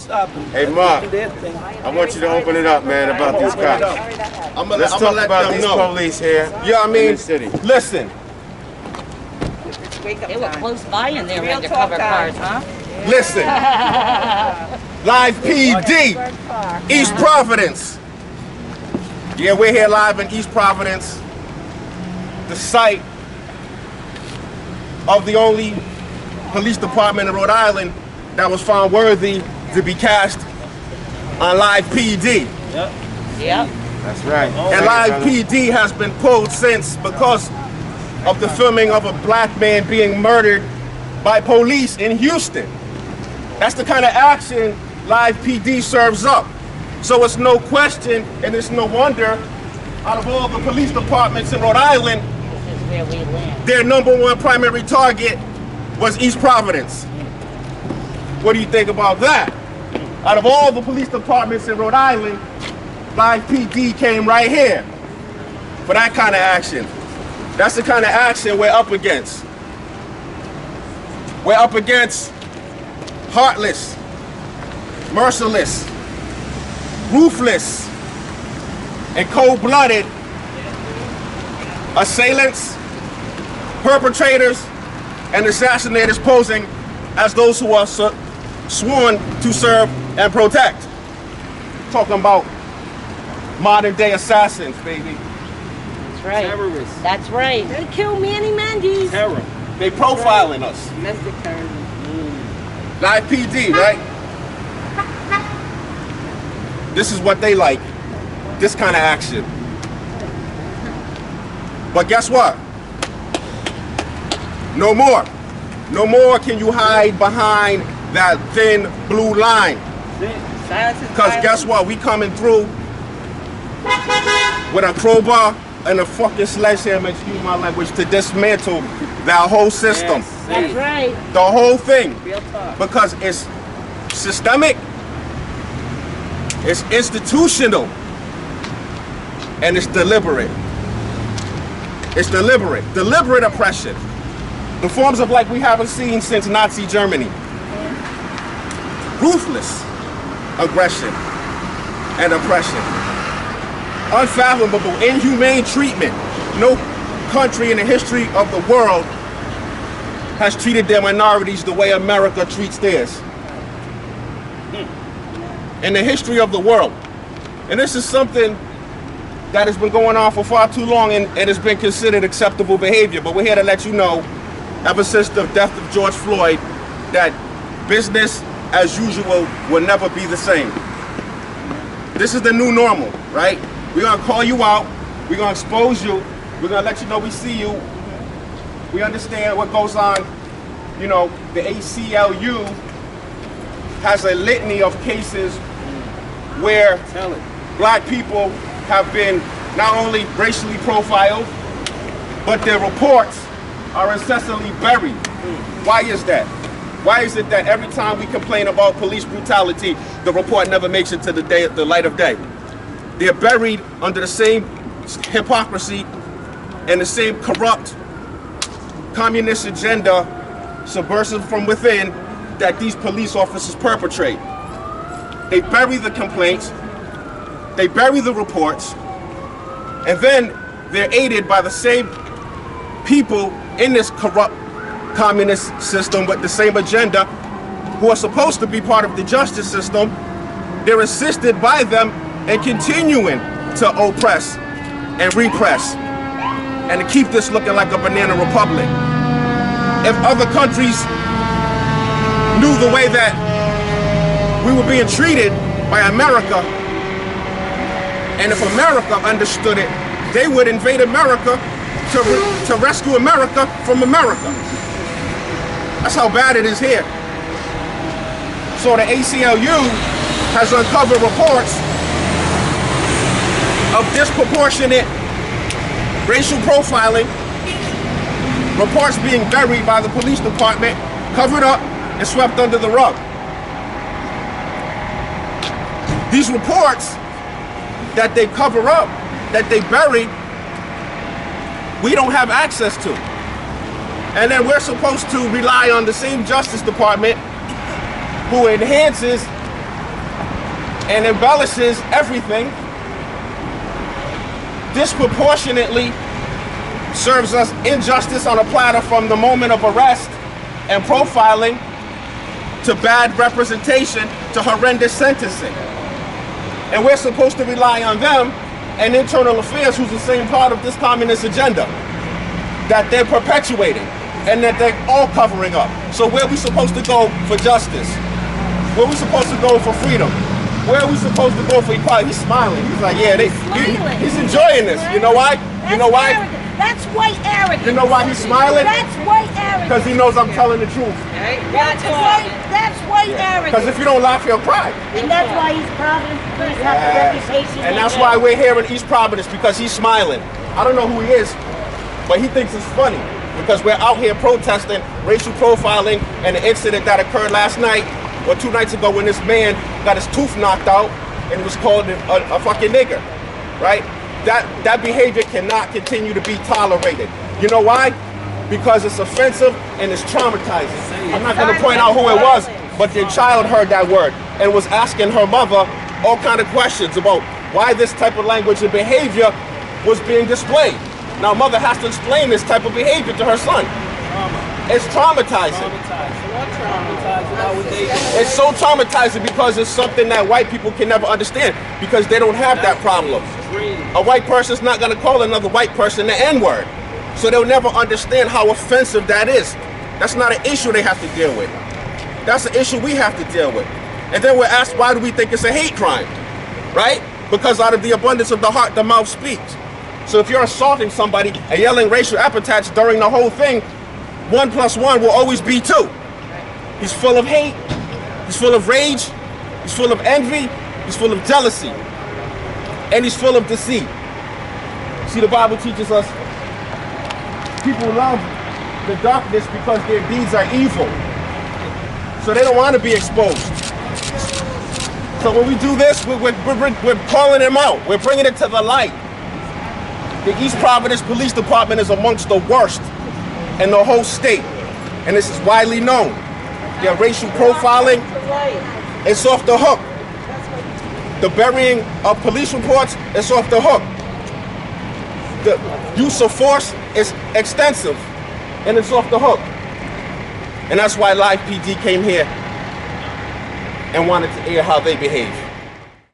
stop them. Hey, Mark, Do their thing. I want you to open it up, man, about these cops. Let's talk about these police here. Yeah, I mean, in the city. listen. They were close by in their undercover cars, huh? Listen. Live PD, East Providence. Yeah, we're here live in East Providence, the site of the only police department in Rhode Island that was found worthy to be cast on Live PD. Yep. That's right. And Live PD has been pulled since because of the filming of a black man being murdered by police in Houston. That's the kind of action Live PD serves up. So it's no question and it's no wonder out of all the police departments in Rhode Island, This is where we land. their #1 primary target was East Providence. What do you think about that? Out of all the police departments in Rhode Island, Live PD came right here for that kind of action. That's the kind of action we're up against. We're up against heartless, merciless, ruthless, and cold-blooded assailants, perpetrators, and assassinators posing as those who are sworn to serve and protect. Talking about modern-day assassins, baby. That's right. Terrorists. That's right. They killed Manny Mendes. Terror. They profiling us. Domestic terrorism. Live PD, right? This is what they like. This kind of action. But guess what? No more. No more can you hide behind that thin blue line. Because guess what? We coming through with a crowbar and a fucking sledgehammer, excuse my language, to dismantle that whole system. That's right. The whole thing. Real talk. Because it's systemic, it's institutional, and it's deliberate. It's deliberate oppression. The forms of like we haven't seen since Nazi Germany. Ruthless aggression and oppression. Unfathomable, inhumane treatment. No country in the history of the world has treated their minorities the way America treats theirs. In the history of the world. And this is something that has been going on for far too long and it has been considered acceptable behavior. But we're here to let you know, ever since the death of George Floyd, that business as usual will never be the same. This is the new normal, right? We're gonna call you out, we're gonna expose you, we're gonna let you know we see you, we understand what goes on. You know, the ACLU has a litany of cases where black people have been not only racially profiled, but their reports are incessantly buried. Why is that? Why is it that every time we complain about police brutality, the report never makes it to the light of day? They're buried under the same hypocrisy and the same corrupt communist agenda, subversive from within, that these police officers perpetrate. They bury the complaints, they bury the reports, and then they're aided by the same people in this corrupt communist system with the same agenda who are supposed to be part of the justice system. They're assisted by them in continuing to oppress and repress and to keep this looking like a banana republic. If other countries knew the way that we were being treated by America, and if America understood it, they would invade America to rescue America from America. That's how bad it is here. So the ACLU has uncovered reports of disproportionate racial profiling, reports being buried by the police department, covered up and swept under the rug. These reports that they cover up, that they bury, we don't have access to. And then we're supposed to rely on the same Justice Department who enhances and embellishes everything, disproportionately serves us injustice on a platter from the moment of arrest and profiling to bad representation to horrendous sentencing. And we're supposed to rely on them and internal affairs, who's the same part of this communist agenda that they're perpetuating and that they're all covering up. So where are we supposed to go for justice? Where are we supposed to go for freedom? Where are we supposed to go for equality? He's smiling. He's like, yeah, he's enjoying this. You know why? You know why? That's white arrogance. You know why he's smiling? That's white arrogance. Because he knows I'm telling the truth. That's white arrogance. Because if you don't laugh, he'll cry. And that's why East Providence Police have the reputation. And that's why we're here in East Providence, because he's smiling. I don't know who he is, but he thinks it's funny. Because we're out here protesting racial profiling and the incident that occurred last night or 2 nights ago when this man got his tooth knocked out and was called a fucking nigger, right? That behavior cannot continue to be tolerated. You know why? Because it's offensive and it's traumatizing. I'm not going to point out who it was, but the child heard that word and was asking her mother all kind of questions about why this type of language and behavior was being displayed. Now, mother has to explain this type of behavior to her son. It's traumatizing. It's so traumatizing because it's something that white people can never understand because they don't have that problem. A white person's not going to call another white person the N-word. So they'll never understand how offensive that is. That's not an issue they have to deal with. That's an issue we have to deal with. And then we're asked, why do we think it's a hate crime? Right? Because out of the abundance of the heart, the mouth speaks. So if you're assaulting somebody and yelling racial epithets during the whole thing, 1 + 1 will always be 2. He's full of hate, he's full of rage, he's full of envy, he's full of jealousy, and he's full of deceit. See, the Bible teaches us people love the darkness because their deeds are evil. So they don't want to be exposed. So when we do this, we're calling them out. We're bringing it to the light. The East Providence Police Department is amongst the worst in the whole state. And this is widely known. Their racial profiling is off the hook. The burying of police reports is off the hook. The use of force is extensive and it's off the hook. And that's why Live PD came here and wanted to air how they behave.